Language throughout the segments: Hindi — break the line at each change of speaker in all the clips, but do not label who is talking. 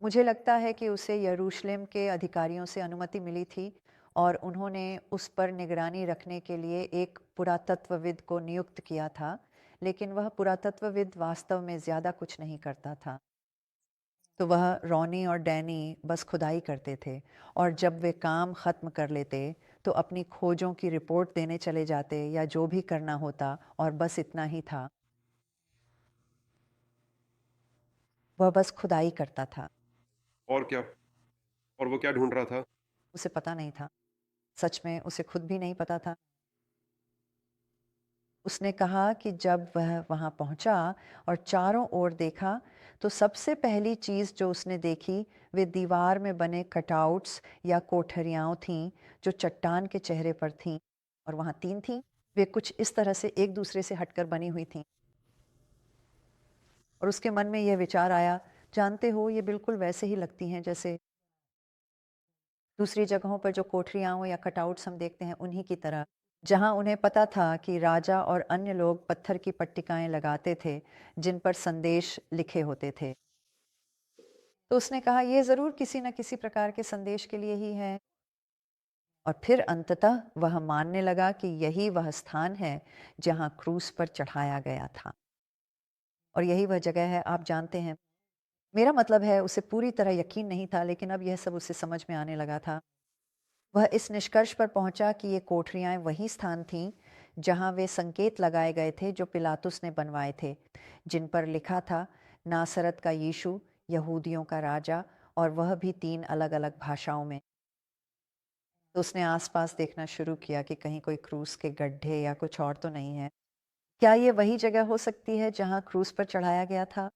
मुझे लगता है कि उसे यरूशलेम के अधिकारियों से अनुमति मिली थी और उन्होंने उस पर निगरानी रखने के लिए एक पुरातत्वविद को नियुक्त किया था, लेकिन वह पुरातत्वविद वास्तव में ज़्यादा कुछ नहीं करता था। तो वह रॉनी और डैनी बस खुदाई करते थे और जब वे काम ख़त्म कर लेते तो अपनी खोजों की रिपोर्ट देने चले जाते या जो भी करना होता, और बस इतना ही था। वह बस खुदाई करता था।
और क्या? और वो क्या ढूँढ रहा था?
उसे पता नहीं था। सच में उसे खुद भी नहीं पता था। उसने कहा कि जब वह वहाँ पहुँचा और चारों ओर देखा, तो सबसे पहली चीज़ जो उसने देखी, वे दीवार में बने कटआउट्स या कोठरियाँ थीं, जो चट्टान के चेहरे पर थीं, और वहाँ 3 थीं। वे कुछ इस तरह से एक दूसरे से हटकर बनी हुई थीं, और उसके मन में यह विचार आया, जानते हो, ये बिल्कुल वैसे ही लगती हैं जैसे दूसरी जगहों पर जो कोठरियाँ या कटआउट्स हम देखते हैं, उन्हीं की तरह। जहाँ उन्हें पता था कि राजा और अन्य लोग पत्थर की पट्टिकाएँ लगाते थे, जिन पर संदेश लिखे होते थे। तो उसने कहा, ये ज़रूर किसी न किसी प्रकार के संदेश के लिए ही है। और फिर अंततः वह मानने लगा कि यही वह स्थान है जहाँ क्रूस पर चढ़ाया गया था, और यही वह जगह है। आप जानते हैं, मेरा मतलब है, उसे पूरी तरह यकीन नहीं था, लेकिन अब यह सब उसे समझ में आने लगा था। वह इस निष्कर्ष पर पहुंचा कि ये कोठरियाँ वही स्थान थीं जहां वे संकेत लगाए गए थे जो पिलातुस ने बनवाए थे, जिन पर लिखा था, नासरत का यीशु, यहूदियों का राजा, और वह भी 3 अलग-अलग भाषाओं में। तो उसने आसपास देखना शुरू किया कि कहीं कोई क्रूस के गड्ढे या कुछ और तो नहीं है। क्या ये वही जगह हो सकती है जहां क्रूस पर चढ़ाया गया था?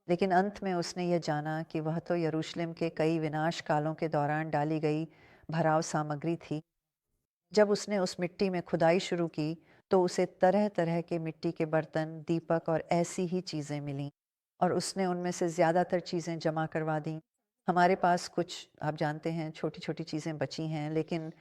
लेकिन अंत में उसने ये जाना कि वह तो यरूशलेम के कई विनाश कालों के दौरान डाली गई भराव सामग्री थी। जब उसने उस मिट्टी में खुदाई शुरू की, तो उसे तरह-तरह के मिट्टी के बर्तन, दीपक और ऐसी ही चीज़ें मिलीं, और उसने उनमें से ज़्यादातर चीज़ें जमा करवा दीं। हमारे पास कुछ, आप जानते हैं, छोटी-छोटी चीज़ें बची हैं, लेकिन